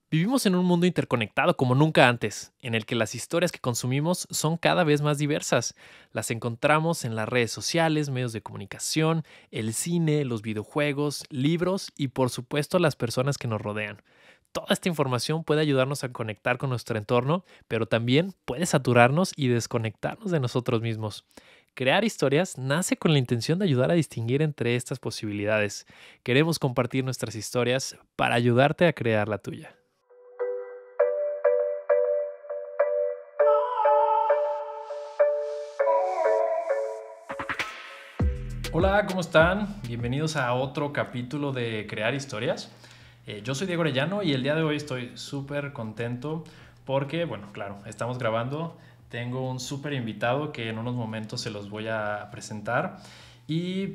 Vivimos en un mundo interconectado como nunca antes, en el que las historias que consumimos son cada vez más diversas. Las encontramos en las redes sociales, medios de comunicación, el cine, los videojuegos, libros y por supuesto las personas que nos rodean. Toda esta información puede ayudarnos a conectar con nuestro entorno, pero también puede saturarnos y desconectarnos de nosotros mismos. Crear historias nace con la intención de ayudar a distinguir entre estas posibilidades. Queremos compartir nuestras historias para ayudarte a crear la tuya. Hola, ¿cómo están? Bienvenidos a otro capítulo de Crear Historias. Yo soy Diego Orellano y el día de hoy estoy súper contento porque, bueno, claro, estamos grabando. Tengo un súper invitado que en unos momentos se los voy a presentar y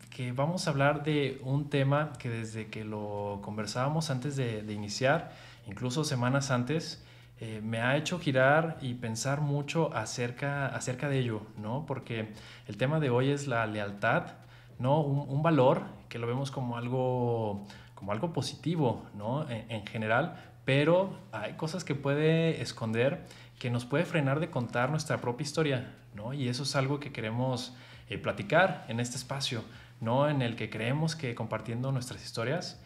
que vamos a hablar de un tema que desde que lo conversábamos antes de iniciar, incluso semanas antes, me ha hecho girar y pensar mucho acerca de ello, ¿no? Porque el tema de hoy es la lealtad, ¿no? Un valor que lo vemos como algo positivo, ¿no? En general, pero hay cosas que puede esconder, que nos puede frenar de contar nuestra propia historia, ¿no? Y eso es algo que queremos platicar en este espacio, ¿no? En el que creemos que compartiendo nuestras historias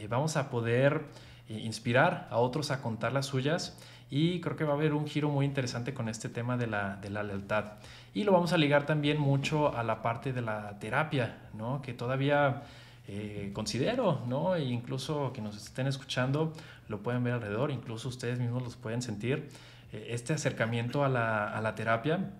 vamos a poder inspirar a otros a contar las suyas y creo que va a haber un giro muy interesante con este tema de la lealtad. Y lo vamos a ligar también mucho a la parte de la terapia, ¿no? Que todavía considero, ¿no? E incluso que nos estén escuchando lo pueden ver alrededor, incluso ustedes mismos los pueden sentir. Este acercamiento a la terapia,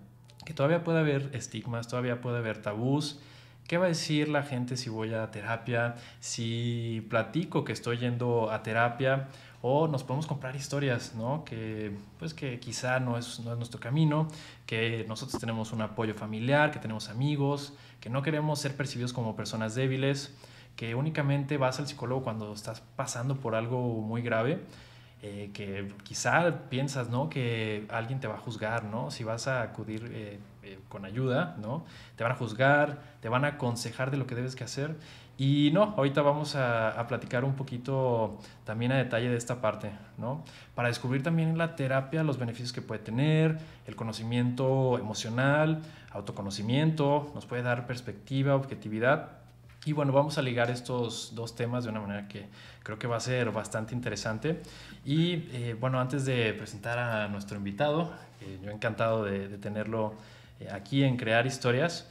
que todavía puede haber estigmas, todavía puede haber tabús. ¿Qué va a decir la gente si voy a terapia? Si platico que estoy yendo a terapia, o nos podemos comprar historias, ¿no? Que, pues, que quizá no es nuestro camino, que nosotros tenemos un apoyo familiar, que tenemos amigos, que no queremos ser percibidos como personas débiles, que únicamente vas al psicólogo cuando estás pasando por algo muy grave, que quizá piensas, ¿no? Que alguien te va a juzgar, ¿no? Si vas a acudir con ayuda, ¿no? Te van a juzgar, te van a aconsejar de lo que debes que hacer. Y no, ahorita vamos a platicar un poquito también a detalle de esta parte, ¿no? Para descubrir también en la terapia los beneficios que puede tener, el conocimiento emocional, autoconocimiento, nos puede dar perspectiva, objetividad. Y bueno, vamos a ligar estos dos temas de una manera que creo que va a ser bastante interesante. Y bueno, antes de presentar a nuestro invitado, yo encantado de tenerlo aquí en Crear Historias,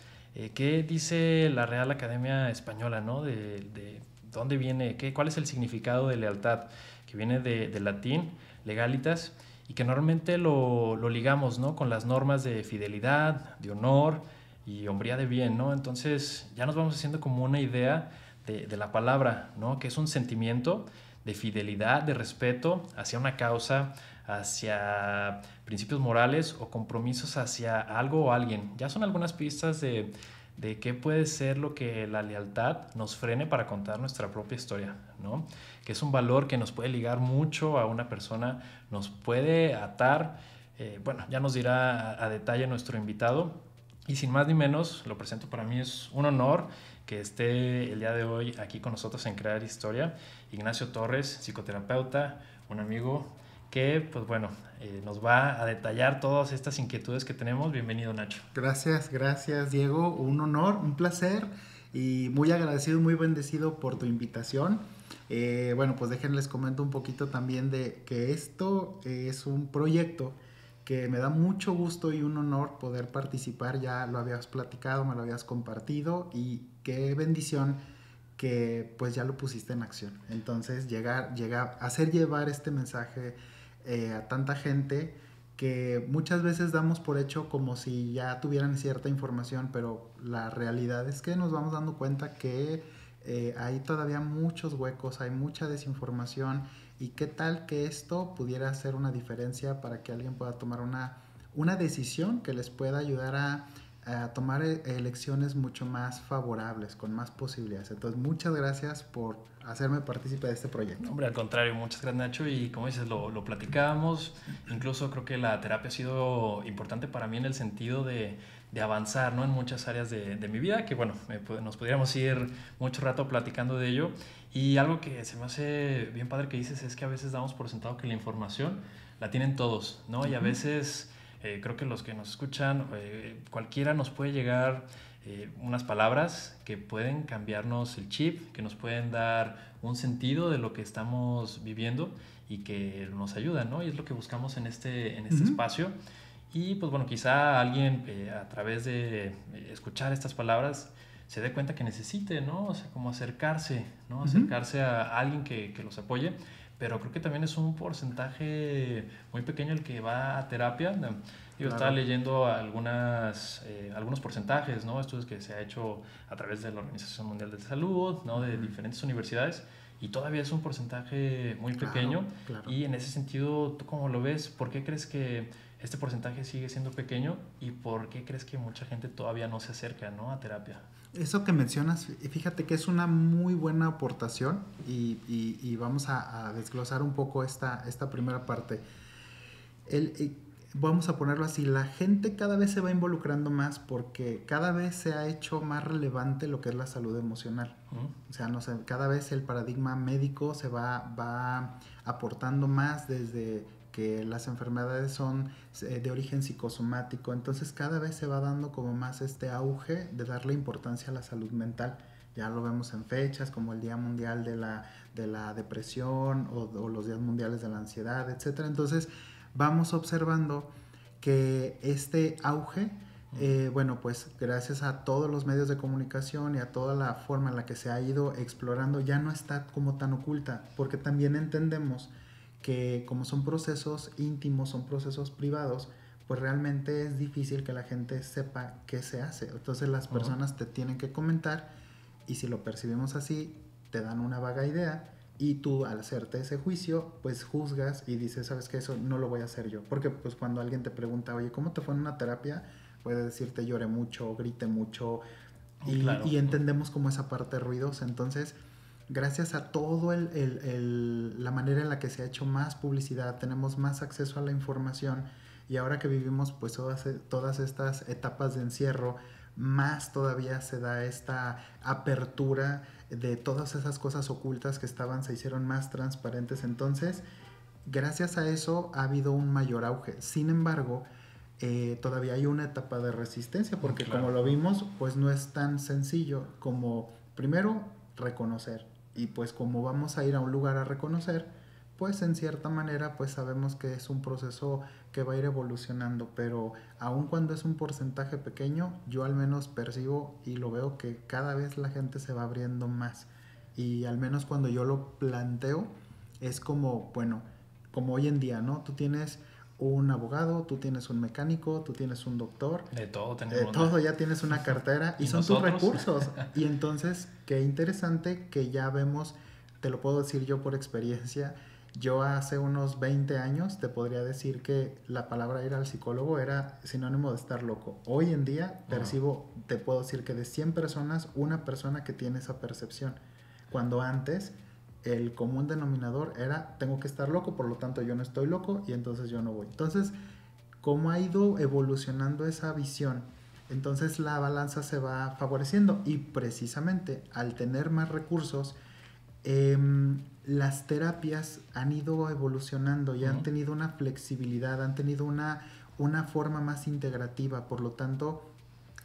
¿qué dice la Real Academia Española, ¿no? De dónde viene, cuál es el significado de lealtad, que viene del latín, legalitas, y que normalmente lo ligamos, ¿no? Con las normas de fidelidad, de honor y hombría de bien, ¿no? Entonces ya nos vamos haciendo como una idea de la palabra, ¿no? Que es un sentimiento de fidelidad, de respeto hacia una causa, hacia principios morales o compromisos hacia algo o alguien. Ya son algunas pistas de qué puede ser lo que la lealtad nos frene para contar nuestra propia historia, ¿no? Que es un valor que nos puede ligar mucho a una persona, nos puede atar, bueno, ya nos dirá a detalle nuestro invitado. Y sin más ni menos, lo presento, para mí es un honor que esté el día de hoy aquí con nosotros en Crear Historia. Ignacio Torres, psicoterapeuta, un amigo que, pues bueno, nos va a detallar todas estas inquietudes que tenemos. Bienvenido, Nacho. Gracias, gracias Diego, un honor, un placer y muy agradecido, muy bendecido por tu invitación. Bueno, pues déjenles comento un poquito también de que esto es un proyecto que me da mucho gusto y un honor poder participar, ya lo habías platicado, me lo habías compartido y qué bendición que pues ya lo pusiste en acción. Entonces llegar, hacer llevar este mensaje a tanta gente que muchas veces damos por hecho como si ya tuvieran cierta información, pero la realidad es que nos vamos dando cuenta que hay todavía muchos huecos, hay mucha desinformación y qué tal que esto pudiera hacer una diferencia para que alguien pueda tomar una decisión que les pueda ayudar a a tomar elecciones mucho más favorables, con más posibilidades. Entonces, muchas gracias por hacerme partícipe de este proyecto. Hombre, al contrario, muchas gracias, Nacho. Y como dices, lo platicábamos. Incluso creo que la terapia ha sido importante para mí en el sentido de avanzar, ¿no? En muchas áreas de mi vida, que bueno, nos podríamos ir mucho rato platicando de ello. Y algo que se me hace bien padre que dices es que a veces damos por sentado que la información la tienen todos, ¿no? Y a veces creo que los que nos escuchan, cualquiera nos puede llegar unas palabras que pueden cambiarnos el chip, que nos pueden dar un sentido de lo que estamos viviendo y que nos ayudan, ¿no? Y es lo que buscamos en este espacio. Y pues bueno, quizá alguien a través de escuchar estas palabras se dé cuenta que necesite, ¿no? O sea, como acercarse, ¿no? Acercarse a alguien que los apoye. Pero creo que también es un porcentaje muy pequeño el que va a terapia. Yo estaba leyendo algunos porcentajes, ¿no? Estudios que se ha hecho a través de la Organización Mundial de Salud, ¿no? De diferentes universidades. Y todavía es un porcentaje muy pequeño. Y en ese sentido, ¿tú cómo lo ves? ¿Por qué crees que este porcentaje sigue siendo pequeño? ¿Y por qué crees que mucha gente todavía no se acerca, ¿no? A terapia? Eso que mencionas, fíjate que es una muy buena aportación y vamos a desglosar un poco esta primera parte. Vamos a ponerlo así, la gente cada vez se va involucrando más porque cada vez se ha hecho más relevante lo que es la salud emocional. O sea, no sé, cada vez el paradigma médico se va aportando más desde que las enfermedades son de origen psicosomático, entonces cada vez se va dando como más este auge de darle importancia a la salud mental. Ya lo vemos en fechas como el Día Mundial de la Depresión o los Días Mundiales de la Ansiedad, etc. Entonces vamos observando que este auge, bueno, pues gracias a todos los medios de comunicación y a toda la forma en la que se ha ido explorando, ya no está como tan oculta, porque también entendemos que como son procesos íntimos, son procesos privados, pues realmente es difícil que la gente sepa qué se hace. Entonces las personas te tienen que comentar y si lo percibimos así, te dan una vaga idea y tú al hacerte ese juicio, pues juzgas y dices, ¿sabes qué? Eso no lo voy a hacer yo. Porque pues cuando alguien te pregunta, oye, ¿cómo te fue en una terapia? Puede decirte lloré mucho, grité mucho y entendemos como esa parte ruidosa. Entonces, gracias a todo la manera en la que se ha hecho más publicidad, tenemos más acceso a la información y ahora que vivimos pues todas estas etapas de encierro, más todavía se da esta apertura de todas esas cosas ocultas que se hicieron más transparentes. Entonces, gracias a eso ha habido un mayor auge. Sin embargo, todavía hay una etapa de resistencia porque como lo vimos, pues no es tan sencillo como primero reconocer. Y pues como vamos a ir a un lugar a reconocer, pues en cierta manera pues sabemos que es un proceso que va a ir evolucionando, pero aun cuando es un porcentaje pequeño, yo al menos percibo y lo veo que cada vez la gente se va abriendo más. Y al menos cuando yo lo planteo, es como, bueno, como hoy en día, ¿no? Tú tienes un abogado, tú tienes un mecánico, tú tienes un doctor. De todo tenemos. De todo, ya tienes una cartera y son tus recursos. Y entonces, qué interesante que ya vemos, te lo puedo decir yo por experiencia, yo hace unos 20 años te podría decir que la palabra ir al psicólogo era sinónimo de estar loco. Hoy en día percibo, te puedo decir que de 100 personas, una persona que tiene esa percepción. Cuando antes el común denominador era tengo que estar loco, por lo tanto yo no estoy loco y entonces yo no voy. Entonces, ¿cómo ha ido evolucionando esa visión? Entonces la balanza se va favoreciendo y precisamente al tener más recursos, las terapias han ido evolucionando y han tenido una flexibilidad, han tenido una forma más integrativa, por lo tanto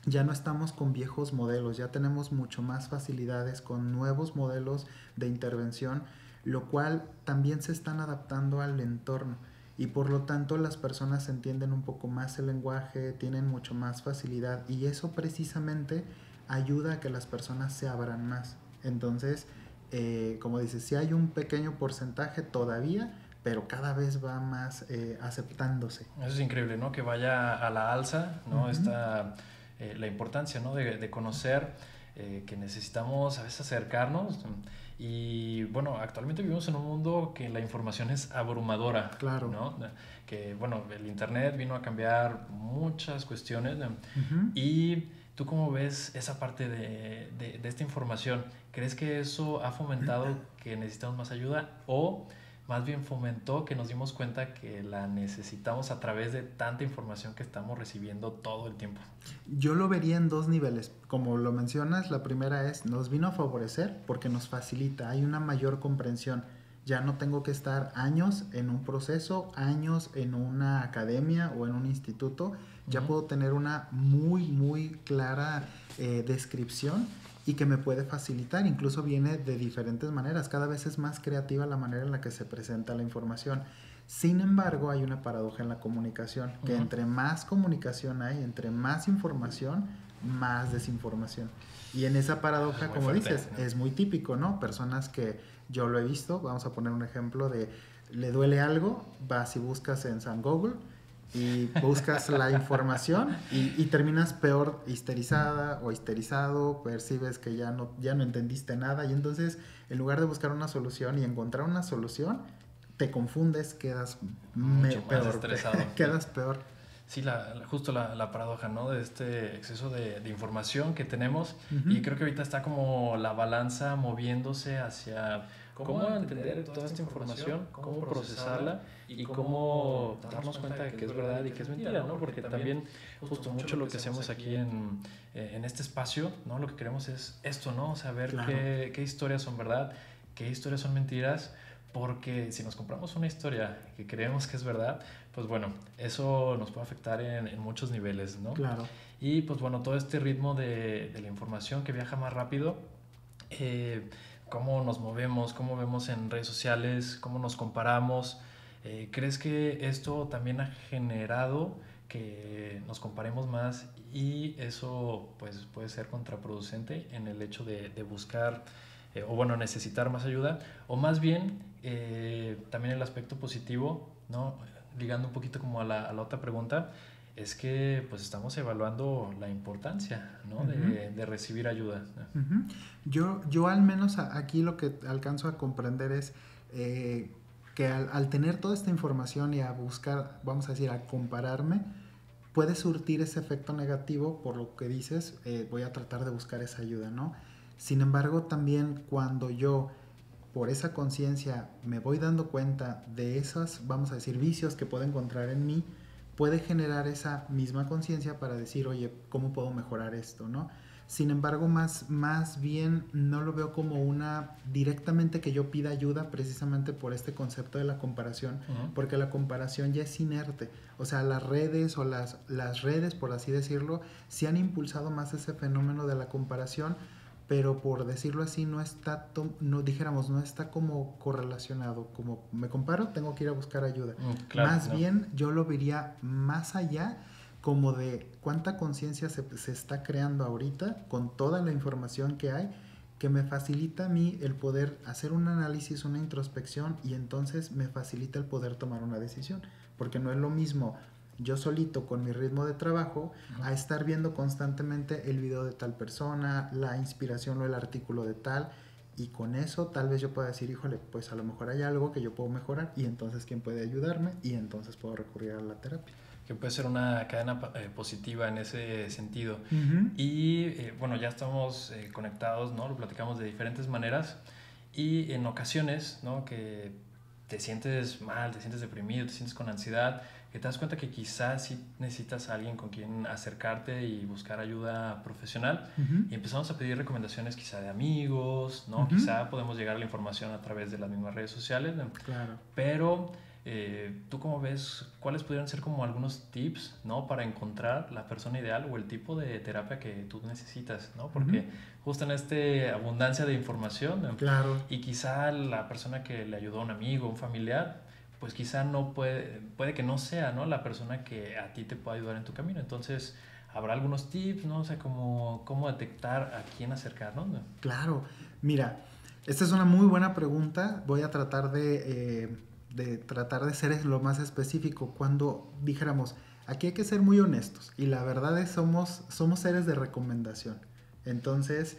ya no estamos con viejos modelos, ya tenemos mucho más facilidades con nuevos modelos de intervención, lo cual también se están adaptando al entorno y por lo tanto las personas entienden un poco más el lenguaje, tienen mucho más facilidad y eso precisamente ayuda a que las personas se abran más. Entonces, como dices, sí hay un pequeño porcentaje todavía, pero cada vez va más aceptándose. Eso es increíble, ¿no? Que vaya a la alza, ¿no? La importancia, ¿no? De conocer que necesitamos a veces acercarnos Y bueno, actualmente vivimos en un mundo que la información es abrumadora, Claro. ¿no? Que bueno, el internet vino a cambiar muchas cuestiones, ¿no? Ujú. Y tú cómo ves esa parte de esta información. ¿Crees que eso ha fomentado que necesitamos más ayuda o más bien fomentó que nos dimos cuenta que la necesitamos a través de tanta información que estamos recibiendo todo el tiempo? Yo lo vería en dos niveles. Como lo mencionas, la primera es, nos vino a favorecer porque nos facilita, hay una mayor comprensión. Ya no tengo que estar años en un proceso, años en una academia o en un instituto. Ya Ujú. puedo tener una muy clara descripción y que me puede facilitar. Incluso viene de diferentes maneras. Cada vez es más creativa la manera en la que se presenta la información. Sin embargo, hay una paradoja en la comunicación, que Ujú. entre más comunicación hay, entre más información, más desinformación. Y en esa Eso es paradoja, muy como fuerte, dices, ¿no? es muy típico, ¿no? Personas que yo lo he visto, vamos a poner un ejemplo de, le duele algo, vas y buscas en San Google y buscas la información y terminas peor histerizada o histerizado, percibes que ya no entendiste nada y entonces en lugar de buscar una solución y encontrar una solución, te confundes, quedas Mucho más peor, estresado, sí. quedas peor. Sí, justo la paradoja, ¿no? De este exceso de información que tenemos y Ujú. creo que ahorita está como la balanza moviéndose hacia cómo entender toda esta información, cómo procesarla y cómo darnos cuenta de que es verdad y que es mentira, ¿no? Porque también justo mucho lo que hacemos aquí en este espacio, ¿no? Lo que queremos es esto, ¿no? Saber Claro. qué historias son verdad, qué historias son mentiras, porque si nos compramos una historia que creemos que es verdad, pues bueno, eso nos puede afectar en muchos niveles, ¿no? Claro. Y pues bueno, todo este ritmo de la información que viaja más rápido, cómo nos movemos, cómo vemos en redes sociales, cómo nos comparamos, ¿crees que esto también ha generado que nos comparemos más y eso pues puede ser contraproducente en el hecho de buscar o bueno, necesitar más ayuda? O más bien, también el aspecto positivo, ¿no? Ligando un poquito como a la otra pregunta, es que pues estamos evaluando la importancia, ¿no? Ujú. de recibir ayuda. Ujú. Yo al menos aquí lo que alcanzo a comprender es que al tener toda esta información y a buscar, vamos a decir, a compararme, puede surtir ese efecto negativo por lo que dices, voy a tratar de buscar esa ayuda, ¿no? Sin embargo, también cuando yo por esa conciencia me voy dando cuenta de esos, vamos a decir, vicios que puedo encontrar en mí, puede generar esa misma conciencia para decir, oye, ¿cómo puedo mejorar esto, no? Sin embargo, más bien no lo veo como una directamente que yo pida ayuda precisamente por este concepto de la comparación, Uh-huh. porque la comparación ya es inerte. O sea, las redes o las redes, por así decirlo, sí han impulsado más ese fenómeno de la comparación, pero por decirlo así, no está, no dijéramos, no está como correlacionado. Como me comparo, tengo que ir a buscar ayuda. Claro, Más no. bien, yo lo vería más allá como de cuánta conciencia se está creando ahorita con toda la información que hay, que me facilita a mí el poder hacer un análisis, una introspección y entonces me facilita el poder tomar una decisión. Porque no es lo mismo yo solito con mi ritmo de trabajo a estar viendo constantemente el video de tal persona, la inspiración o el artículo de tal, y con eso tal vez yo pueda decir, híjole, pues a lo mejor hay algo que yo puedo mejorar y entonces quién puede ayudarme y entonces puedo recurrir a la terapia. Que puede ser una cadena positiva en ese sentido. Uh-huh. Y bueno, ya estamos conectados, ¿no? Lo platicamos de diferentes maneras y en ocasiones, ¿no? Que te sientes mal, te sientes deprimido, te sientes con ansiedad, que te das cuenta que quizás sí necesitas a alguien con quien acercarte y buscar ayuda profesional. Uh-huh. Y empezamos a pedir recomendaciones quizá de amigos, ¿no? Uh-huh. Quizá podemos llegar a la información a través de las mismas redes sociales, ¿no? Claro. Pero ¿tú cómo ves cuáles pudieran ser como algunos tips, ¿no? Para encontrar la persona ideal o el tipo de terapia que tú necesitas, ¿no? Porque Uh-huh. justo en esta abundancia de información, ¿no? Claro. Y quizá la persona que le ayudó a un amigo, un familiar, pues quizá no puede que no sea, ¿no? La persona que a ti te pueda ayudar en tu camino. Entonces, habrá algunos tips, ¿no? O sea, cómo detectar a quién acercarnos, ¿no? Claro. Mira, esta es una muy buena pregunta. Voy a tratar de tratar de ser lo más específico. Cuando dijéramos, aquí hay que ser muy honestos y la verdad es somos seres de recomendación. Entonces,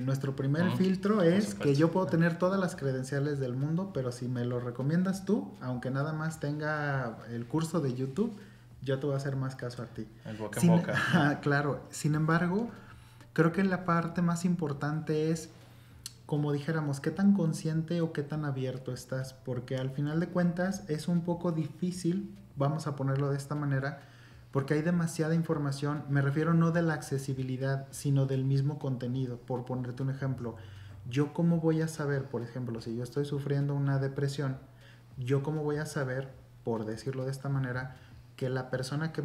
Nuestro primer filtro es supuesto. que yo puedo tener todas las credenciales del mundo, pero si me lo recomiendas tú, aunque nada más tenga el curso de YouTube, yo te voy a hacer más caso a ti. El boca en boca. Claro, sin embargo, creo que la parte más importante es, como dijéramos, qué tan consciente o qué tan abierto estás, porque al final de cuentas es un poco difícil, vamos a ponerlo de esta manera, porque hay demasiada información, me refiero no de la accesibilidad, sino del mismo contenido. Por ponerte un ejemplo, yo cómo voy a saber, por ejemplo, si yo estoy sufriendo una depresión, yo cómo voy a saber, por decirlo de esta manera, que la persona que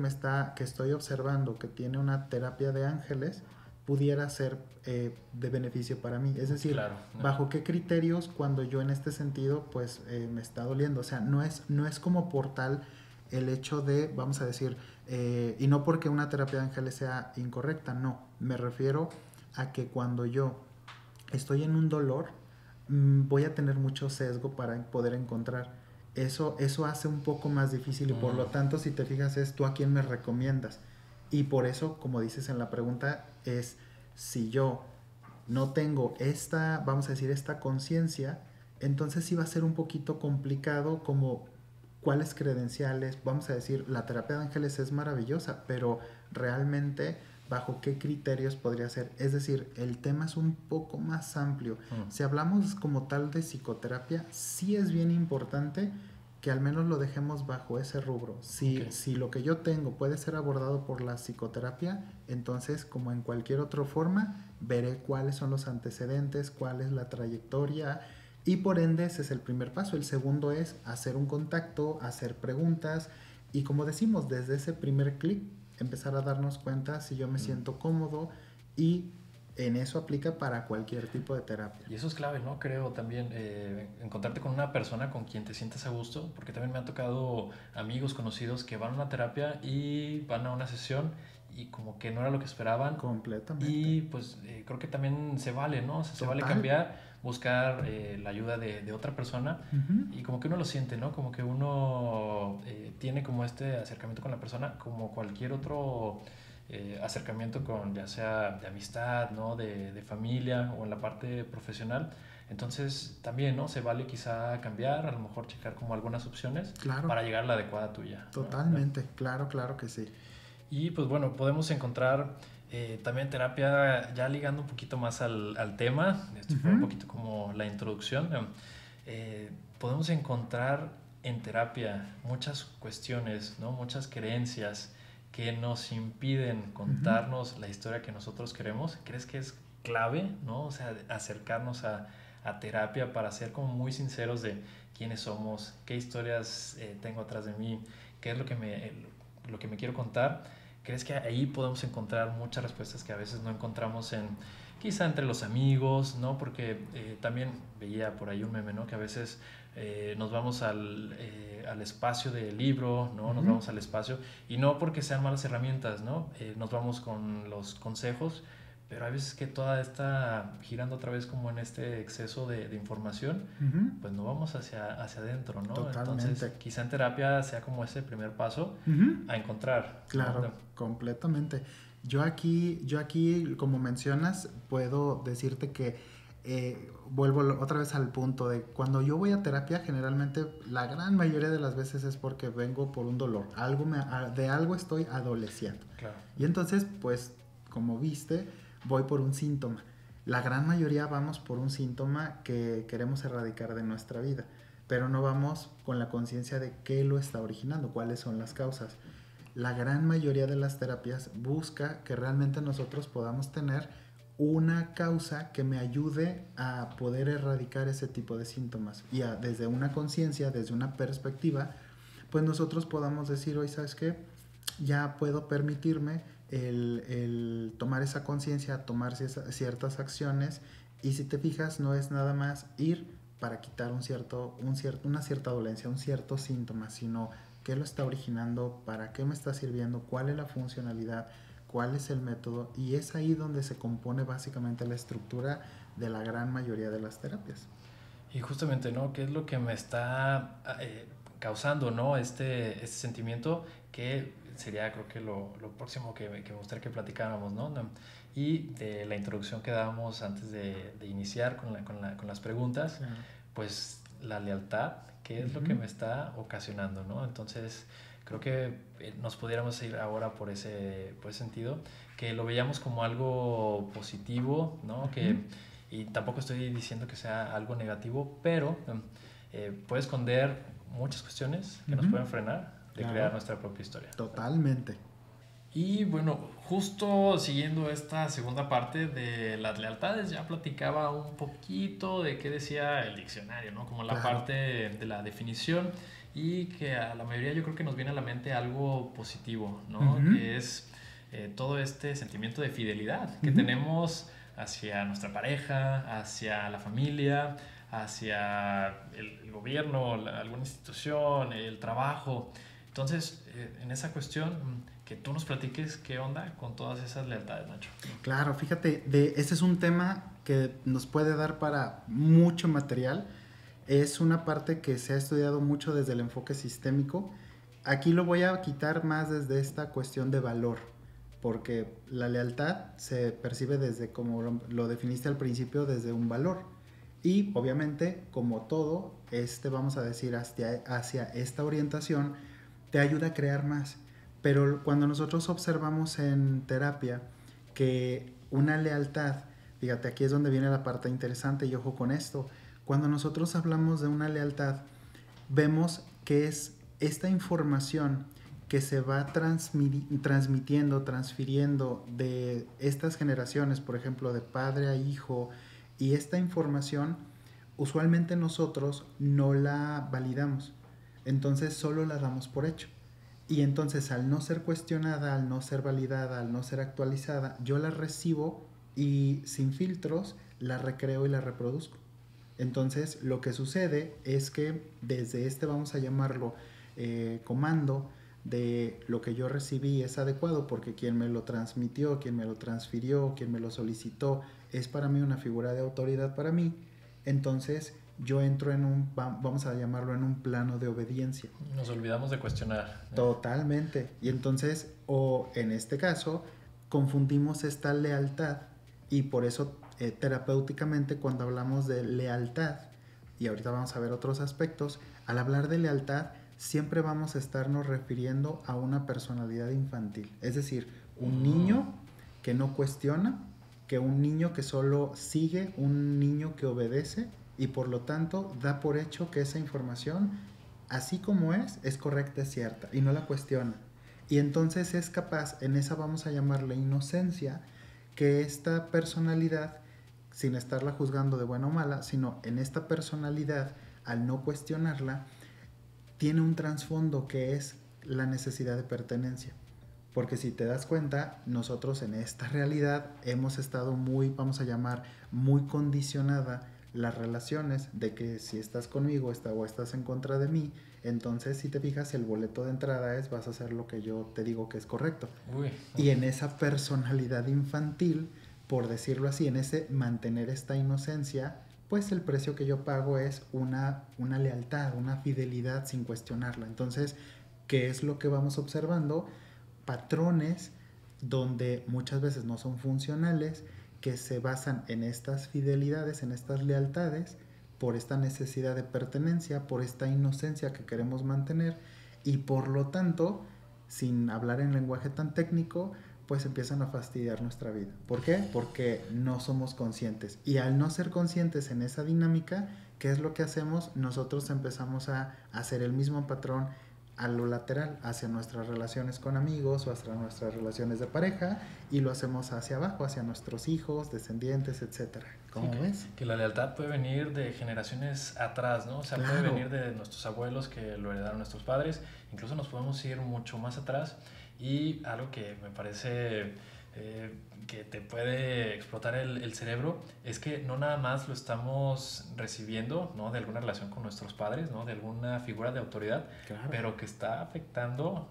estoy observando, que tiene una terapia de ángeles, pudiera ser de beneficio para mí. Es decir, Claro, bajo qué criterios cuando yo en este sentido pues me está doliendo. O sea, no es como por tal el hecho de, vamos a decir, y no porque una terapia de ángeles sea incorrecta, no, me refiero a que cuando yo estoy en un dolor, voy a tener mucho sesgo para poder encontrar. Eso hace un poco más difícil y por lo tanto, si te fijas, es tú a quién me recomiendas. Y por eso, como dices en la pregunta, es si yo no tengo esta, vamos a decir, esta conciencia, entonces sí va a ser un poquito complicado como cuáles credenciales, vamos a decir, la terapia de ángeles es maravillosa, pero realmente bajo qué criterios podría ser. Es decir, el tema es un poco más amplio. Si hablamos como tal de psicoterapia, sí es bien importante que al menos lo dejemos bajo ese rubro. Si lo que yo tengo puede ser abordado por la psicoterapia, entonces como en cualquier otra forma, veré cuáles son los antecedentes, cuál es la trayectoria y por ende ese es el primer paso. El segundo es hacer un contacto, hacer preguntas y como decimos, desde ese primer clic empezar a darnos cuenta si yo me siento cómodo y en eso aplica para cualquier tipo de terapia. Y eso es clave, ¿no? Creo también encontrarte con una persona con quien te sientas a gusto, porque también me han tocado amigos conocidos que van a una terapia y van a una sesión y como que no era lo que esperaban. Completamente. Y pues creo que también se vale, ¿no? O sea, se vale cambiar, buscar la ayuda de otra persona y como que uno lo siente, ¿no? Como que uno tiene como este acercamiento con la persona como cualquier otro acercamiento con ya sea de amistad, ¿no? De familia o en la parte profesional. Entonces también, ¿no? Se vale quizá cambiar, a lo mejor checar como algunas opciones para llegar a la adecuada tuya. Totalmente, ¿no? Claro que sí. Y pues bueno, podemos encontrar también terapia, ya ligando un poquito más al tema, esto fue un poquito como la introducción, podemos encontrar en terapia muchas cuestiones, ¿no? Muchas creencias que nos impiden contarnos la historia que nosotros queremos. ¿Crees que es clave, ¿no? O sea, acercarnos a terapia para ser como muy sinceros de quiénes somos, qué historias tengo atrás de mí, qué es lo que me quiero contar? ¿Crees que ahí podemos encontrar muchas respuestas que a veces no encontramos quizá entre los amigos, ¿no? Porque también veía por ahí un meme, ¿no? Que a veces nos vamos al espacio del libro, ¿no? Nos vamos al espacio, y no porque sean malas herramientas, ¿no? Nos vamos con los consejos, pero hay veces que toda está girando otra vez como en este exceso de información, pues no vamos hacia adentro, ¿no? Totalmente. Entonces quizá en terapia sea como ese primer paso a encontrar. Claro, ¿no? completamente. Yo aquí, como mencionas, puedo decirte que vuelvo otra vez al punto de cuando yo voy a terapia, generalmente la gran mayoría de las veces es porque vengo por un dolor, de algo estoy adoleciendo. Claro. Y entonces, pues, como viste, voy por un síntoma. La gran mayoría vamos por un síntoma que queremos erradicar de nuestra vida, pero no vamos con la conciencia de qué lo está originando, cuáles son las causas. La gran mayoría de las terapias busca que realmente nosotros podamos tener una causa que me ayude a poder erradicar ese tipo de síntomas y desde una conciencia, desde una perspectiva, pues nosotros podamos decir, hoy, ¿sabes qué? Ya puedo permitirme el tomar esa conciencia, tomar ciertas acciones, y si te fijas no es nada más ir para quitar una cierta dolencia, un cierto síntoma, sino qué lo está originando, para qué me está sirviendo, cuál es la funcionalidad, cuál es el método, y es ahí donde se compone básicamente la estructura de la gran mayoría de las terapias. Y justamente, ¿no? ¿Qué es lo que me está causando, ¿no? Este sentimiento que sería, creo que lo próximo que me gustaría que platicáramos, ¿no? y de la introducción que dábamos antes de iniciar con las preguntas, pues la lealtad, ¿qué es lo que me está ocasionando, ¿no? Entonces, creo que nos pudiéramos ir ahora por ese sentido, que lo veíamos como algo positivo, ¿no? Y tampoco estoy diciendo que sea algo negativo, pero puede esconder muchas cuestiones que nos pueden frenar de crear nuestra propia historia. Totalmente. Y bueno, justo siguiendo esta segunda parte de las lealtades, ya platicaba un poquito de qué decía el diccionario, ¿no? Como la parte de la definición, y que a la mayoría yo creo que nos viene a la mente algo positivo, ¿no? Que es todo este sentimiento de fidelidad que tenemos hacia nuestra pareja, hacia la familia, hacia el gobierno, alguna institución, el trabajo. Entonces, en esa cuestión, que tú nos platiques qué onda con todas esas lealtades, Nacho. Claro, fíjate, ese es un tema que nos puede dar para mucho material. Es una parte que se ha estudiado mucho desde el enfoque sistémico. Aquí lo voy a quitar más desde esta cuestión de valor, porque la lealtad se percibe desde, como lo definiste al principio, desde un valor. Y obviamente, como todo, vamos a decir, hacia esta orientación, te ayuda a crear más. Pero cuando nosotros observamos en terapia que una lealtad, fíjate, aquí es donde viene la parte interesante y ojo con esto, cuando nosotros hablamos de una lealtad, vemos que es esta información que se va transmitiendo, transfiriendo de estas generaciones, por ejemplo, de padre a hijo, y esta información usualmente nosotros no la validamos, entonces solo la damos por hecho. Y entonces al no ser cuestionada, al no ser validada, al no ser actualizada, yo la recibo y sin filtros la recreo y la reproduzco. Entonces lo que sucede es que desde vamos a llamarlo comando, de lo que yo recibí es adecuado porque quien me lo transmitió, quien me lo transfirió, quien me lo solicitó, es para mí una figura de autoridad para mí. Entonces yo entro vamos a llamarlo, en un plano de obediencia. Nos olvidamos de cuestionar. Totalmente. Y entonces, o en este caso, confundimos esta lealtad, y por eso terapéuticamente cuando hablamos de lealtad, y ahorita vamos a ver otros aspectos, al hablar de lealtad siempre vamos a estarnos refiriendo a una personalidad infantil. Es decir, un niño que no cuestiona, que un niño que solo sigue, un niño que obedece, y por lo tanto da por hecho que esa información, así como es correcta, es cierta, y no la cuestiona. Y entonces es capaz, en esa vamos a llamarle inocencia, que esta personalidad, sin estarla juzgando de buena o mala, sino en esta personalidad, al no cuestionarla, tiene un trasfondo que es la necesidad de pertenencia. Porque si te das cuenta, nosotros en esta realidad hemos estado muy, vamos a llamar, muy condicionada las relaciones, de que si estás conmigo o estás en contra de mí, entonces si te fijas, el boleto de entrada es vas a hacer lo que yo te digo que es correcto. Y en esa personalidad infantil, por decirlo así, en ese mantener esta inocencia, pues el precio que yo pago es una lealtad, una fidelidad sin cuestionarla. Entonces, ¿qué es lo que vamos observando? Patrones donde muchas veces no son funcionales, que se basan en estas fidelidades, en estas lealtades, por esta necesidad de pertenencia, por esta inocencia que queremos mantener, y por lo tanto, sin hablar en lenguaje tan técnico, pues empiezan a fastidiar nuestra vida. ¿Por qué? Porque no somos conscientes. Y al no ser conscientes en esa dinámica, ¿qué es lo que hacemos? Nosotros empezamos a hacer el mismo patrón a lo lateral, hacia nuestras relaciones con amigos o hacia nuestras relaciones de pareja, y lo hacemos hacia abajo, hacia nuestros hijos, descendientes, etcétera. ¿Cómo ves? Que la lealtad puede venir de generaciones atrás, ¿no? O sea, puede venir de nuestros abuelos que lo heredaron nuestros padres, incluso nos podemos ir mucho más atrás. Y algo que me parece que te puede explotar el cerebro es que no nada más lo estamos recibiendo, ¿no?, de alguna relación con nuestros padres, ¿no?, de alguna figura de autoridad, pero que está afectando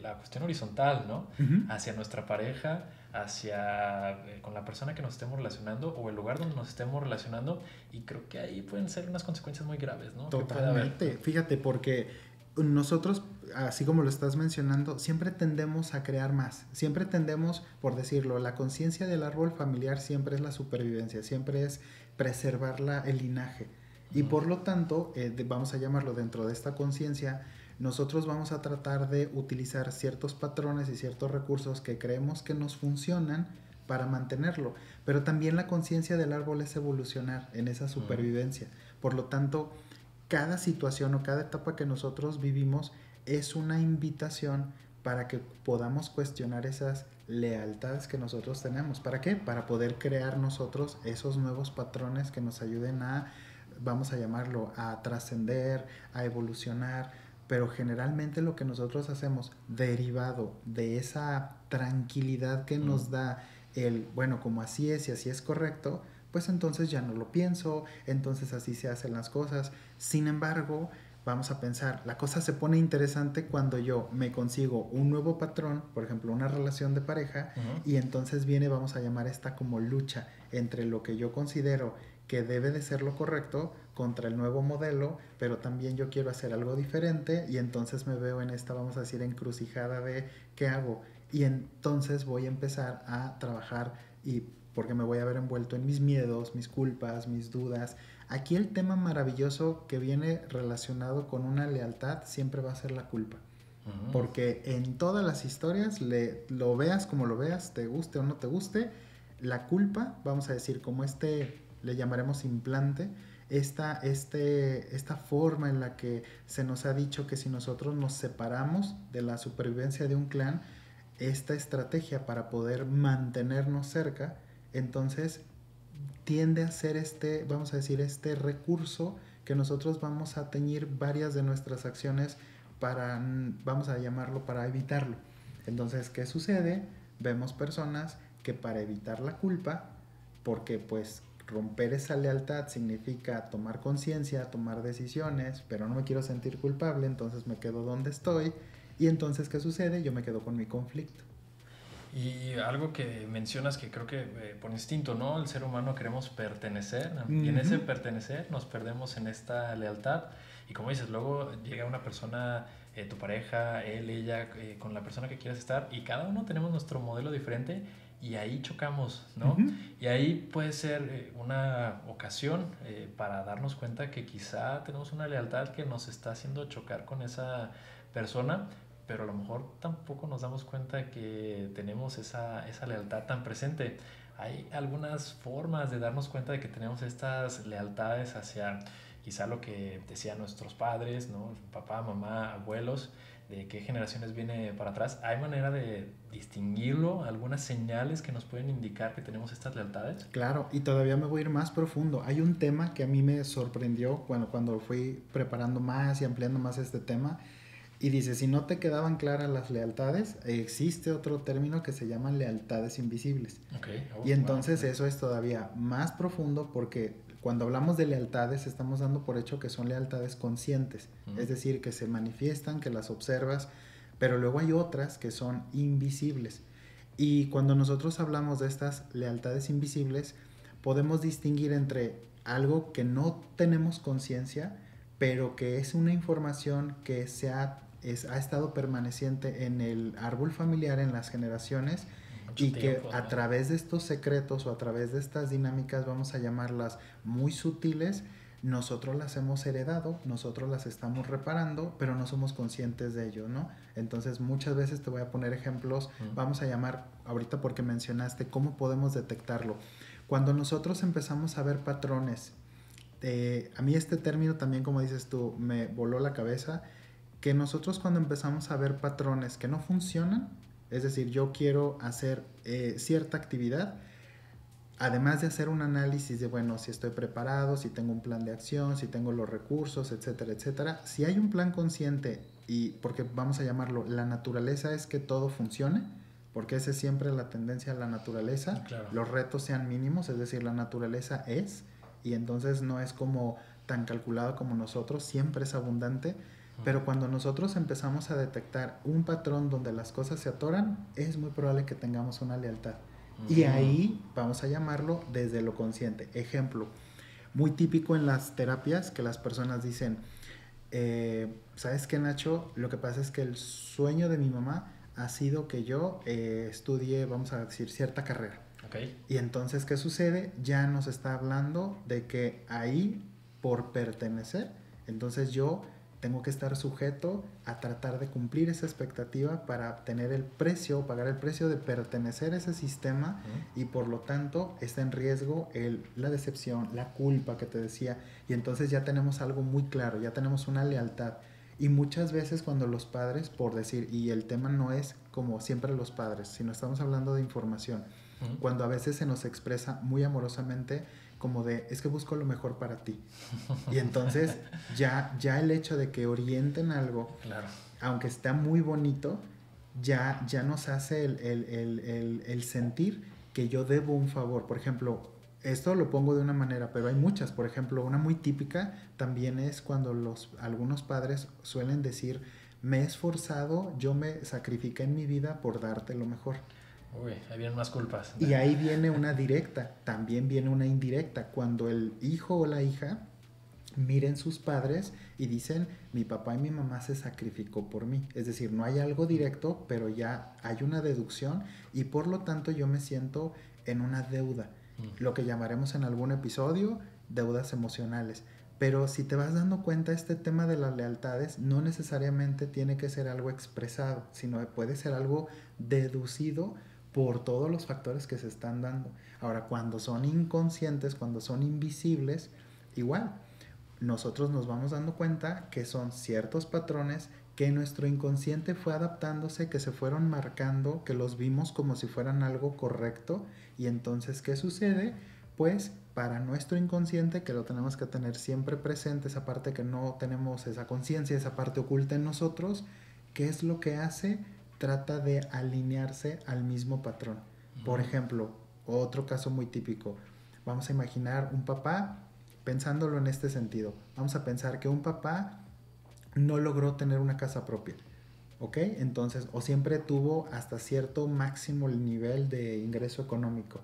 la cuestión horizontal, ¿no? Hacia nuestra pareja, hacia con la persona que nos estemos relacionando o el lugar donde nos estemos relacionando, y creo que ahí pueden ser unas consecuencias muy graves, ¿no? Totalmente. Fíjate, porque nosotros, así como lo estás mencionando, siempre tendemos a crear más. Siempre tendemos, por decirlo, la conciencia del árbol familiar siempre es la supervivencia, siempre es preservar el linaje. Y por lo tanto, vamos a llamarlo dentro de esta conciencia, nosotros vamos a tratar de utilizar ciertos patrones y ciertos recursos que creemos que nos funcionan para mantenerlo. Pero también la conciencia del árbol es evolucionar en esa supervivencia. Por lo tanto, cada situación o cada etapa que nosotros vivimos es una invitación para que podamos cuestionar esas lealtades que nosotros tenemos. ¿Para qué? Para poder crear nosotros esos nuevos patrones que nos ayuden a, vamos a llamarlo, a trascender, a evolucionar. Pero generalmente lo que nosotros hacemos derivado de esa tranquilidad que nos da el, bueno, como así es y así es correcto, pues entonces ya no lo pienso, entonces así se hacen las cosas. Sin embargo, vamos a pensar, la cosa se pone interesante cuando yo me consigo un nuevo patrón, por ejemplo, una relación de pareja, y entonces viene, vamos a llamar esta como lucha entre lo que yo considero que debe de ser lo correcto contra el nuevo modelo, pero también yo quiero hacer algo diferente y entonces me veo en esta, vamos a decir, encrucijada de ¿qué hago? Y entonces voy a empezar a trabajar y porque me voy a ver envuelto en mis miedos, mis culpas, mis dudas. Aquí el tema maravilloso que viene relacionado con una lealtad siempre va a ser la culpa. Porque en todas las historias, lo veas como lo veas, te guste o no te guste, la culpa, vamos a decir, como le llamaremos implante, esta forma en la que se nos ha dicho que si nosotros nos separamos de la supervivencia de un clan, esta estrategia para poder mantenernos cerca, entonces tiende a ser vamos a decir, este recurso que nosotros vamos a teñir varias de nuestras acciones para, vamos a llamarlo, para evitarlo. Entonces, ¿qué sucede? Vemos personas que para evitar la culpa, porque pues romper esa lealtad significa tomar conciencia, tomar decisiones, pero no me quiero sentir culpable, entonces me quedo donde estoy. Y entonces, ¿qué sucede? Yo me quedo con mi conflicto. Y algo que mencionas que creo que por instinto, ¿no? El ser humano queremos pertenecer y en ese pertenecer nos perdemos en esta lealtad. Y como dices, luego llega una persona, tu pareja, él, ella, con la persona que quieres estar y cada uno tenemos nuestro modelo diferente y ahí chocamos, ¿no? Y ahí puede ser una ocasión para darnos cuenta que quizá tenemos una lealtad que nos está haciendo chocar con esa persona, pero a lo mejor tampoco nos damos cuenta que tenemos esa lealtad tan presente. Hay algunas formas de darnos cuenta de que tenemos estas lealtades hacia quizá lo que decían nuestros padres, ¿no? Papá, mamá, abuelos, de qué generaciones viene para atrás. ¿Hay manera de distinguirlo? ¿Algunas señales que nos pueden indicar que tenemos estas lealtades? Claro, y todavía me voy a ir más profundo. Hay un tema que a mí me sorprendió, bueno, cuando fui preparando más y ampliando más este tema. Y dice, si no te quedaban claras las lealtades, existe otro término que se llaman lealtades invisibles. Okay. Y entonces eso es todavía más profundo porque cuando hablamos de lealtades estamos dando por hecho que son lealtades conscientes, es decir, que se manifiestan, que las observas, pero luego hay otras que son invisibles. Y cuando nosotros hablamos de estas lealtades invisibles, podemos distinguir entre algo que no tenemos conciencia, pero que es una información que ha estado permaneciente en el árbol familiar, en las generaciones, y que a través de estos secretos o a través de estas dinámicas, vamos a llamarlas muy sutiles, nosotros las hemos heredado, nosotros las estamos reparando, pero no somos conscientes de ello, ¿no? Entonces muchas veces te voy a poner ejemplos, vamos a llamar ahorita porque mencionaste cómo podemos detectarlo. Cuando nosotros empezamos a ver patrones, a mí este término también, como dices tú, me voló la cabeza, que nosotros cuando empezamos a ver patrones que no funcionan, es decir, yo quiero hacer cierta actividad, además de hacer un análisis de, bueno, si estoy preparado, si tengo un plan de acción, si tengo los recursos, etcétera, etcétera, si hay un plan consciente y, porque vamos a llamarlo, la naturaleza es que todo funcione, porque esa es siempre la tendencia a la naturaleza, claro. Los retos sean mínimos, es decir, la naturaleza es, y entonces no es como tan calculado como nosotros, siempre es abundante. Pero cuando nosotros empezamos a detectar un patrón donde las cosas se atoran, es muy probable que tengamos una lealtad. Y ahí vamos a llamarlo desde lo consciente. Ejemplo, muy típico en las terapias que las personas dicen, ¿sabes qué, Nacho? Lo que pasa es que el sueño de mi mamá ha sido que yo estudie, vamos a decir, cierta carrera. Okay. Y entonces, ¿qué sucede? Ya nos está hablando de que ahí, por pertenecer, entonces yo tengo que estar sujeto a tratar de cumplir esa expectativa para tener el precio, pagar el precio de pertenecer a ese sistema, y por lo tanto está en riesgo la decepción, la culpa que te decía, y entonces ya tenemos algo muy claro, ya tenemos una lealtad. Y muchas veces cuando los padres, por decir, y el tema no es como siempre los padres, sino estamos hablando de información, cuando a veces se nos expresa muy amorosamente como de, es que busco lo mejor para ti. Y entonces ya el hecho de que orienten algo, Claro. aunque está muy bonito, ya nos hace el sentir que yo debo un favor. Por ejemplo, esto lo pongo de una manera, pero hay muchas. Por ejemplo, una muy típica también es cuando algunos padres suelen decir, me he esforzado, yo me sacrifiqué en mi vida por darte lo mejor. Uy, ahí vienen más culpas. Y ahí viene una directa, también viene una indirecta. Cuando el hijo o la hija miren sus padres y dicen, mi papá y mi mamá se sacrificó por mí. Es decir, no hay algo directo, pero ya hay una deducción, y por lo tanto yo me siento en una deuda. Lo que llamaremos en algún episodio deudas emocionales. Pero si te vas dando cuenta, este tema de las lealtades no necesariamente tiene que ser algo expresado, sino puede ser algo deducido por todos los factores que se están dando. Ahora, cuando son inconscientes, cuando son invisibles, igual, nosotros nos vamos dando cuenta que son ciertos patrones que nuestro inconsciente fue adaptándose, que se fueron marcando, que los vimos como si fueran algo correcto. Y entonces, ¿qué sucede? Pues para nuestro inconsciente, que lo tenemos que tener siempre presente, esa parte que no tenemos, esa conciencia, esa parte oculta en nosotros, ¿qué es lo que hace? Trata de alinearse al mismo patrón. Por ejemplo, otro caso muy típico, vamos a imaginar un papá, pensándolo en este sentido, vamos a pensar que un papá no logró tener una casa propia, ¿ok? Entonces, o siempre tuvo hasta cierto máximo el nivel de ingreso económico.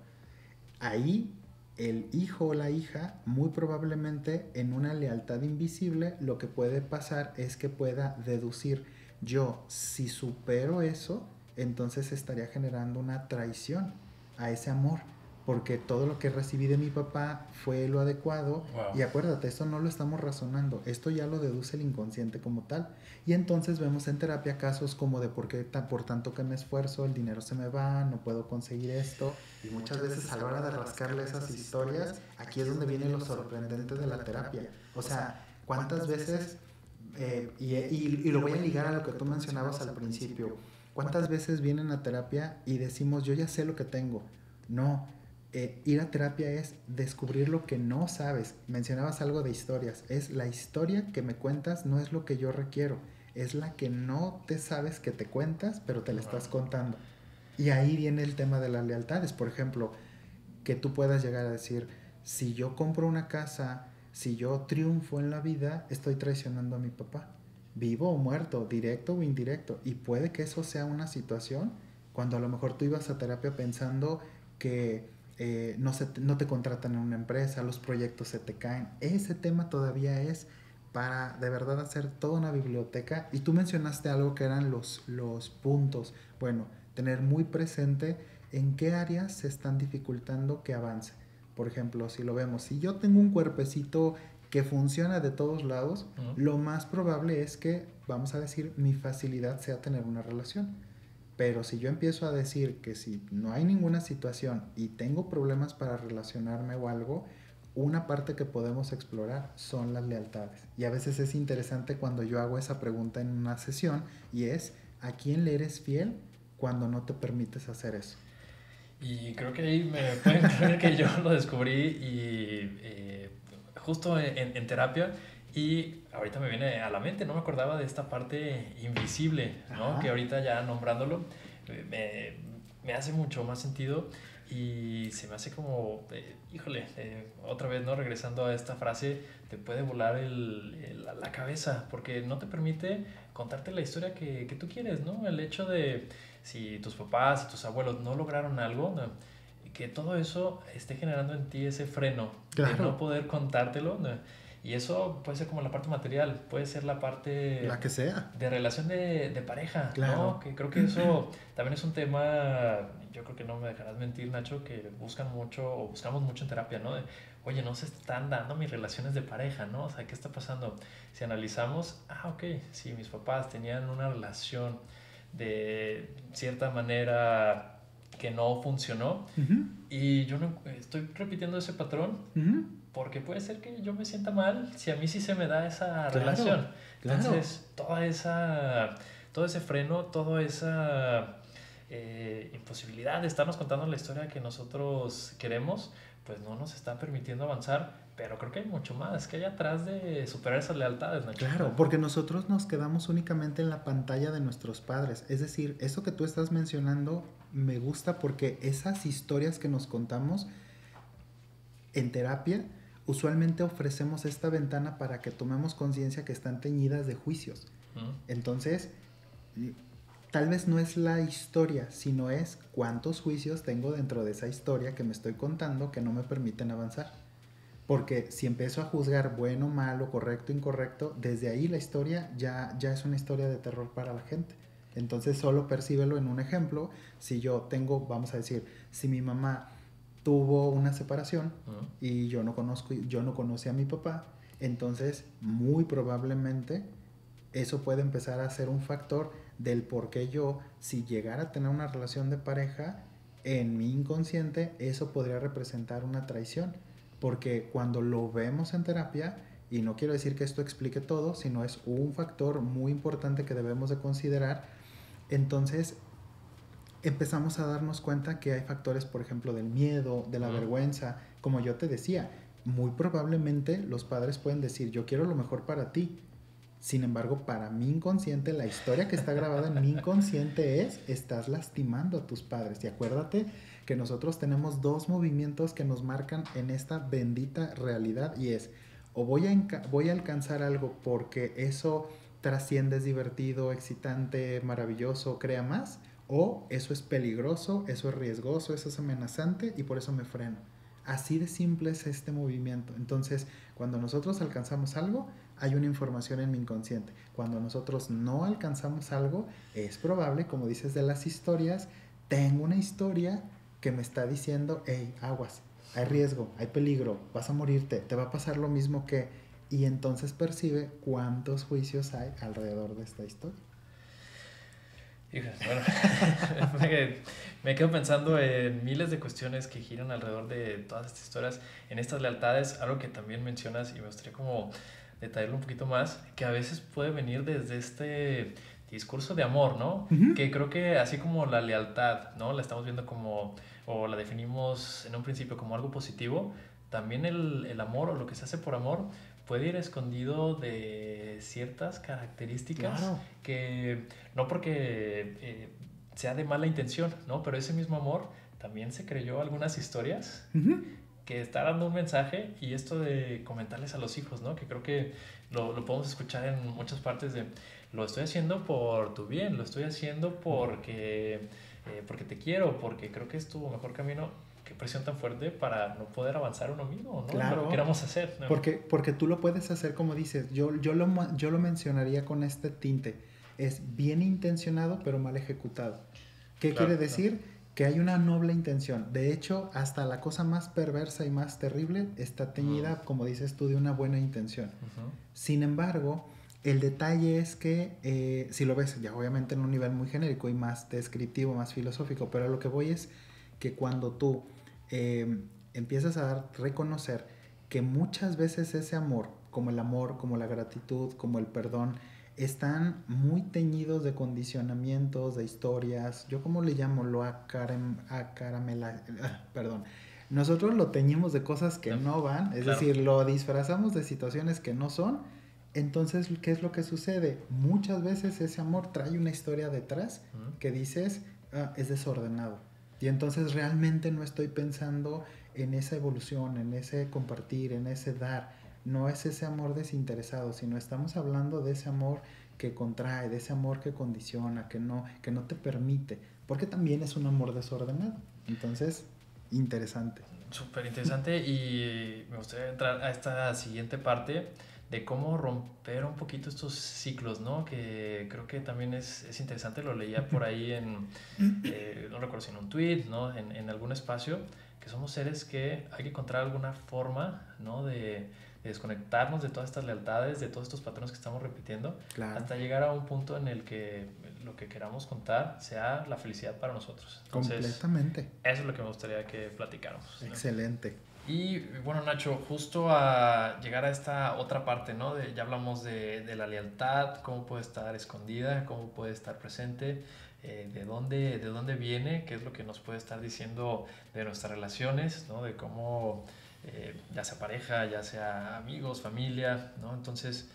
Ahí el hijo o la hija, muy probablemente en una lealtad invisible, lo que puede pasar es que pueda deducir, yo si supero eso, entonces estaría generando una traición a ese amor, porque todo lo que recibí de mi papá fue lo adecuado. Wow. Y acuérdate, esto no lo estamos razonando, esto ya lo deduce el inconsciente como tal. Y entonces vemos en terapia casos como de por qué por tanto que me esfuerzo, el dinero se me va, no puedo conseguir esto. Y muchas veces a la hora de rascarle esas historias, aquí es donde viene lo sorprendente de la terapia. O sea, ¿cuántas veces, y lo voy a ligar a lo que tú mencionabas al principio, cuántas veces vienen a terapia y decimos, yo ya sé lo que tengo? No, ir a terapia es descubrir lo que no sabes. Mencionabas algo de historias, es la historia que me cuentas, no es lo que yo requiero, es la que no te sabes que te cuentas, pero te la estás contando. Y ahí viene el tema de las lealtades. Por ejemplo, que tú puedas llegar a decir, si yo compro una casa, si yo triunfo en la vida, estoy traicionando a mi papá, vivo o muerto, directo o indirecto. Y puede que eso sea una situación cuando a lo mejor tú ibas a terapia pensando que no te contratan en una empresa, los proyectos se te caen. Ese tema todavía es para de verdad hacer toda una biblioteca. Y tú mencionaste algo que eran los puntos. Bueno, tener muy presente en qué áreas se están dificultando que avance. Por ejemplo, si lo vemos, si yo tengo un cuerpecito que funciona de todos lados, lo más probable es que, vamos a decir, mi facilidad sea tener una relación. Pero si yo empiezo a decir que si no hay ninguna situación y tengo problemas para relacionarme o algo, una parte que podemos explorar son las lealtades. Y a veces es interesante cuando yo hago esa pregunta en una sesión, y es, ¿a quién le eres fiel cuando no te permites hacer eso? Y creo que ahí me pueden creer que yo lo descubrí y justo en terapia, y ahorita me viene a la mente, no me acordaba de esta parte invisible, ¿no? Ajá. Que ahorita ya nombrándolo me hace mucho más sentido, y se me hace como, híjole, otra vez, ¿no? Regresando a esta frase, te puede volar la cabeza porque no te permite contarte la historia que tú quieres, ¿no? El hecho de si tus papás y tus abuelos no lograron algo, ¿no? Que todo eso esté generando en ti ese freno de Claro. no poder contártelo, ¿no? Y eso puede ser como la parte material, puede ser la parte La que sea. de relación de pareja, Claro. ¿no? Que creo que eso también es un tema, yo creo que no me dejarás mentir, Nacho, que buscan mucho o buscamos mucho en terapia, ¿no? De, oye, no se están dando mis relaciones de pareja, ¿no? O sea, ¿qué está pasando? Si analizamos, ok, si mis papás tenían una relación de cierta manera que no funcionó Uh-huh. y yo no estoy repitiendo ese patrón, Uh-huh. porque puede ser que yo me sienta mal si a mí sí se me da esa Claro, relación. claro. Entonces, todo ese freno, toda esa imposibilidad de estarnos contando la historia que nosotros queremos, pues no nos está permitiendo avanzar. Pero creo que hay mucho más que hay atrás de superar esas lealtades, Nacho. Claro, porque nosotros nos quedamos únicamente en la pantalla de nuestros padres. Es decir, eso que tú estás mencionando me gusta porque esas historias que nos contamos en terapia, usualmente ofrecemos esta ventana para que tomemos conciencia que están teñidas de juicios. Entonces, tal vez no es la historia, sino es cuántos juicios tengo dentro de esa historia que me estoy contando que no me permiten avanzar. Porque si empiezo a juzgar bueno, malo, correcto, incorrecto, desde ahí la historia ya es una historia de terror para la gente. Entonces solo percíbelo en un ejemplo. Si yo tengo, vamos a decir, si mi mamá tuvo una separación y yo no conocí a mi papá, entonces muy probablemente eso puede empezar a ser un factor del por qué yo, si llegara a tener una relación de pareja, en mi inconsciente eso podría representar una traición. Porque cuando lo vemos en terapia, y no quiero decir que esto explique todo, sino es un factor muy importante que debemos de considerar, entonces empezamos a darnos cuenta que hay factores, por ejemplo, del miedo, de la vergüenza. Como yo te decía, muy probablemente los padres pueden decir, yo quiero lo mejor para ti. Sin embargo, para mi inconsciente, la historia que está grabada en mi inconsciente es, estás lastimando a tus padres. Y acuérdate que nosotros tenemos dos movimientos que nos marcan en esta bendita realidad y es, o voy a alcanzar algo porque eso trasciende, es divertido, excitante, maravilloso, crea más, o eso es peligroso, eso es riesgoso, eso es amenazante y por eso me freno. Así de simple es este movimiento. Entonces, cuando nosotros alcanzamos algo, hay una información en mi inconsciente. Cuando nosotros no alcanzamos algo, es probable, como dices de las historias, tengo una historia que me está diciendo, hey, aguas, hay riesgo, hay peligro, vas a morirte, te va a pasar lo mismo que... Y entonces percibe cuántos juicios hay alrededor de esta historia. Híjole, bueno, me quedo pensando en miles de cuestiones que giran alrededor de todas estas historias, en estas lealtades, algo que también mencionas y me gustaría como detallarlo un poquito más, que a veces puede venir desde este discurso de amor, ¿no? Uh-huh. Que creo que así como la lealtad, ¿no? La estamos viendo como, o la definimos en un principio como algo positivo, también el amor o lo que se hace por amor puede ir escondido de ciertas características que no porque sea de mala intención, ¿no? Pero ese mismo amor también se creyó algunas historias que está dando un mensaje y esto de comentarles a los hijos, ¿no? Que creo que lo podemos escuchar en muchas partes de lo estoy haciendo por tu bien, lo estoy haciendo porque te quiero, porque creo que es tu mejor camino. Qué presión tan fuerte para no poder avanzar uno mismo, ¿no? Claro. Lo que queramos hacer, ¿no? Porque tú lo puedes hacer como dices. Yo lo mencionaría con este tinte. Es bien intencionado pero mal ejecutado. ¿Qué quiere decir? Claro. Que hay una noble intención. De hecho, hasta la cosa más perversa y más terrible está teñida, como dices tú, de una buena intención. Sin embargo, el detalle es que, si lo ves ya obviamente en un nivel muy genérico y más descriptivo, más filosófico, pero a lo que voy es que cuando tú empiezas a reconocer que muchas veces ese amor, como el amor, como la gratitud, como el perdón, están muy teñidos de condicionamientos, de historias. Yo como le llamo lo perdón. Nosotros lo teñimos de cosas que no van, es decir, lo disfrazamos de situaciones que no son. Entonces, ¿qué es lo que sucede? Muchas veces ese amor trae una historia detrás que dices, es desordenado. Y entonces realmente no estoy pensando en esa evolución, en ese compartir, en ese dar. No es ese amor desinteresado, sino estamos hablando de ese amor que contrae, de ese amor que condiciona, que no te permite, porque también es un amor desordenado. Entonces, interesante. Súper interesante y me gustaría entrar a esta siguiente parte de cómo romper un poquito estos ciclos, ¿no? Que creo que también es interesante, lo leía por ahí no recuerdo si en un tweet, ¿no? En algún espacio, que somos seres que hay que encontrar alguna forma, ¿no? De desconectarnos de todas estas lealtades, de todos estos patrones que estamos repitiendo, Claro. hasta llegar a un punto en el que lo que queramos contar sea la felicidad para nosotros. Entonces, Completamente. eso es lo que me gustaría que platicáramos, ¿no? Excelente. Y bueno, Nacho, justo a llegar a esta otra parte, ¿no? Ya hablamos de la lealtad, cómo puede estar escondida, cómo puede estar presente, de dónde viene, qué es lo que nos puede estar diciendo de nuestras relaciones, ¿no? De cómo, ya sea pareja, ya sea amigos, familia, ¿no? Entonces,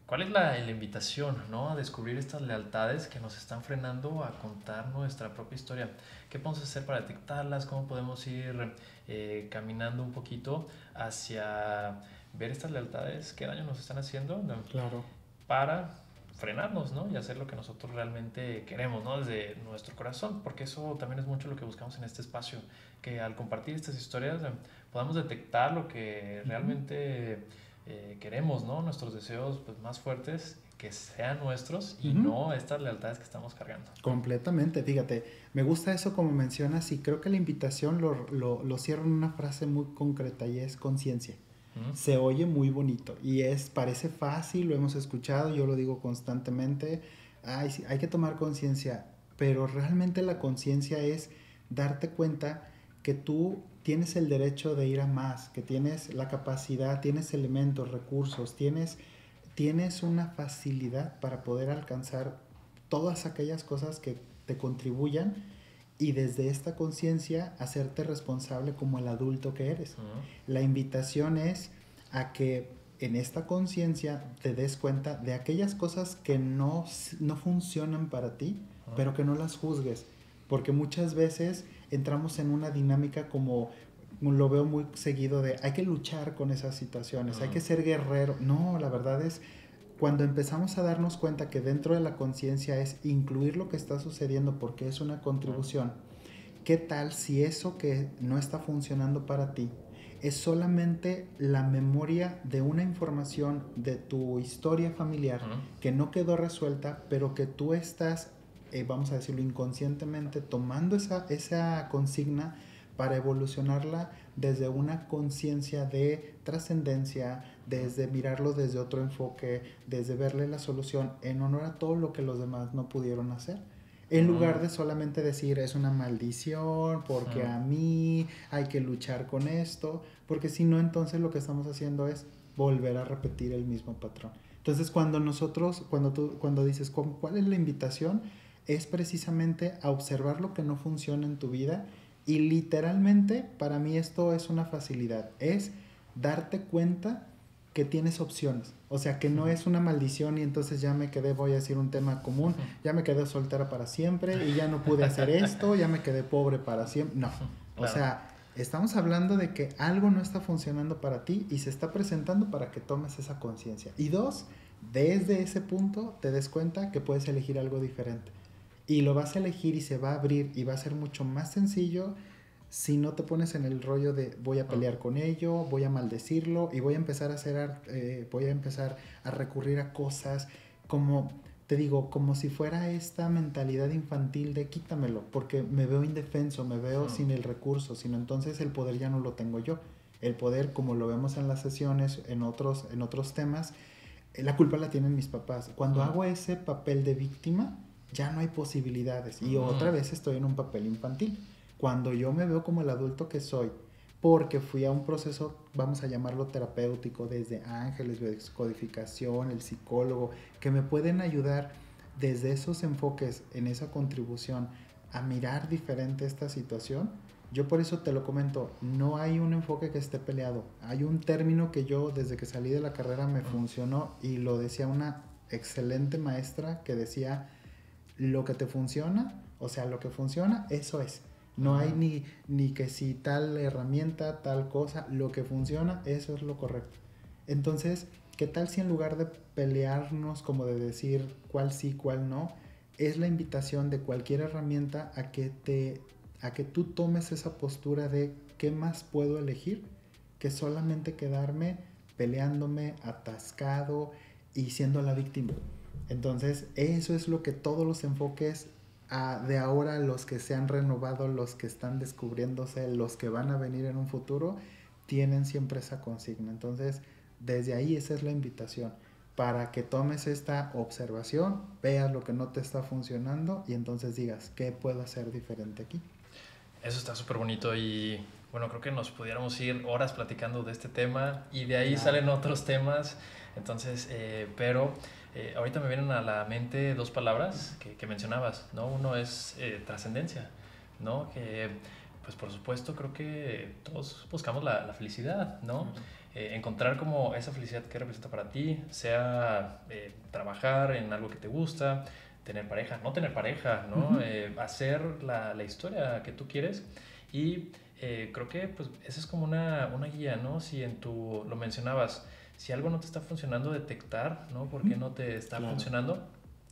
¿cuál es la invitación, ¿no? A descubrir estas lealtades que nos están frenando a contar nuestra propia historia. ¿Qué podemos hacer para detectarlas? ¿Cómo podemos ir caminando un poquito hacia ver estas lealtades, qué daño nos están haciendo, ¿no? Claro. Para frenarnos, ¿no? Y hacer lo que nosotros realmente queremos, ¿no? Desde nuestro corazón, porque eso también es mucho lo que buscamos en este espacio, que al compartir estas historias podamos detectar lo que realmente queremos, ¿no? Nuestros deseos pues, más fuertes, que sean nuestros y no estas lealtades que estamos cargando. Completamente, fíjate, me gusta eso como mencionas y creo que la invitación lo cierro en una frase muy concreta y es conciencia. Se oye muy bonito y parece fácil, lo hemos escuchado, yo lo digo constantemente, ay, sí, hay que tomar conciencia, pero realmente la conciencia es darte cuenta que tú tienes el derecho de ir a más, que tienes la capacidad, tienes elementos, recursos, tienes una facilidad para poder alcanzar todas aquellas cosas que te contribuyan y desde esta conciencia hacerte responsable como el adulto que eres. La invitación es a que en esta conciencia te des cuenta de aquellas cosas que no funcionan para ti, pero que no las juzgues, porque muchas veces entramos en una dinámica como lo veo muy seguido de hay que luchar con esas situaciones, hay que ser guerrero. No, la verdad es cuando empezamos a darnos cuenta que dentro de la conciencia es incluir lo que está sucediendo porque es una contribución. ¿Qué tal si eso que no está funcionando para ti es solamente la memoria de una información de tu historia familiar que no quedó resuelta, pero que tú estás, vamos a decirlo inconscientemente, tomando esa consigna para evolucionarla desde una conciencia de trascendencia, desde mirarlo desde otro enfoque, desde verle la solución en honor a todo lo que los demás no pudieron hacer? En lugar de solamente decir es una maldición, porque a mí hay que luchar con esto, porque si no, entonces lo que estamos haciendo es volver a repetir el mismo patrón. Entonces, cuando dices ¿cuál es la invitación? Es precisamente a observar lo que no funciona en tu vida y literalmente para mí esto es una facilidad, es darte cuenta que tienes opciones, o sea que no es una maldición y entonces ya me quedé, voy a decir un tema común, ya me quedé soltera para siempre y ya no pude hacer esto, ya me quedé pobre para siempre, no, o sea, estamos hablando de que algo no está funcionando para ti y se está presentando para que tomes esa conciencia. Y dos, desde ese punto te des cuenta que puedes elegir algo diferente y lo vas a elegir y se va a abrir y va a ser mucho más sencillo si no te pones en el rollo de voy a pelear con ello, voy a maldecirlo y voy a empezar a recurrir a cosas como, te digo, como si fuera esta mentalidad infantil de quítamelo, porque me veo indefenso, me veo sin el recurso, sino entonces el poder ya no lo tengo yo. El poder, como lo vemos en las sesiones, en otros temas, la culpa la tienen mis papás. Cuando hago ese papel de víctima, ya no hay posibilidades y otra vez estoy en un papel infantil. Cuando yo me veo como el adulto que soy, porque fui a un proceso, vamos a llamarlo terapéutico, desde ángeles, biodescodificación, el psicólogo, que me pueden ayudar desde esos enfoques, en esa contribución, a mirar diferente esta situación. Yo por eso te lo comento, no hay un enfoque que esté peleado. Hay un término que yo desde que salí de la carrera me funcionó y lo decía una excelente maestra que decía, lo que te funciona, o sea, lo que funciona, eso es. No hay ni que si tal herramienta, tal cosa, lo que funciona, eso es lo correcto. Entonces, ¿qué tal si en lugar de pelearnos como de decir cuál sí, cuál no, es la invitación de cualquier herramienta a que tú tomes esa postura de ¿qué más puedo elegir que solamente quedarme peleándome, atascado y siendo la víctima? Entonces, eso es lo que todos los enfoques de ahora, los que se han renovado, los que están descubriéndose, los que van a venir en un futuro, tienen siempre esa consigna. Entonces, desde ahí esa es la invitación, para que tomes esta observación, veas lo que no te está funcionando y entonces digas, ¿qué puedo hacer diferente aquí? Eso está súper bonito y bueno, creo que nos pudiéramos ir horas platicando de este tema y de ahí salen otros temas. Entonces, ahorita me vienen a la mente dos palabras que mencionabas, ¿no? Uno es trascendencia, ¿no? Que, pues por supuesto, creo que todos buscamos la felicidad, ¿no? Encontrar como esa felicidad que representa para ti, sea trabajar en algo que te gusta, tener pareja, no tener pareja, ¿no? Hacer la historia que tú quieres y creo que pues esa es como una guía, ¿no? Si lo mencionabas, si algo no te está funcionando, detectar, ¿no? ¿Por qué no te está funcionando?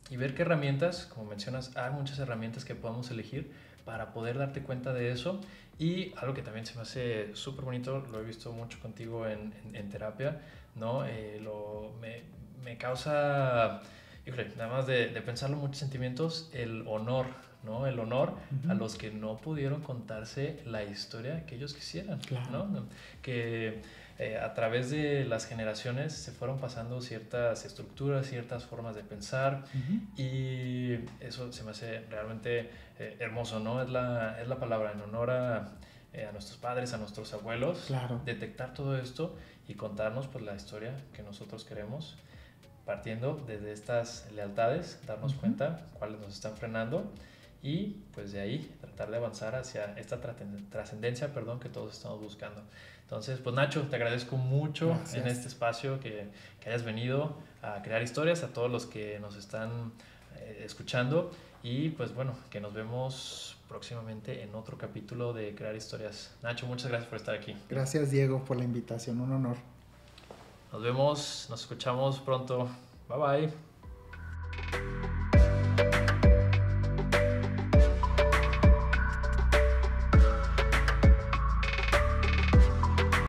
Y ver qué herramientas, como mencionas, hay muchas herramientas que podemos elegir para poder darte cuenta de eso. Y algo que también se me hace súper bonito, lo he visto mucho contigo en terapia, ¿no? Me causa, híjole, nada más de pensarlo, muchos sentimientos, el honor, ¿no? El honor a los que no pudieron contarse la historia que ellos quisieran, ¿no? Que a través de las generaciones se fueron pasando ciertas estructuras, ciertas formas de pensar y eso se me hace realmente hermoso, ¿no? Es la palabra en honor a nuestros padres, a nuestros abuelos, detectar todo esto y contarnos pues la historia que nosotros queremos, partiendo desde estas lealtades, darnos cuenta cuáles nos están frenando y pues de ahí tratar de avanzar hacia esta trascendencia, que todos estamos buscando. Entonces, pues Nacho, te agradezco mucho en este espacio que hayas venido a crear historias, a todos los que nos están escuchando y pues bueno, que nos vemos próximamente en otro capítulo de Crear Historias. Nacho, muchas gracias por estar aquí. Gracias, Diego, por la invitación, un honor. Nos vemos, nos escuchamos pronto. Bye bye.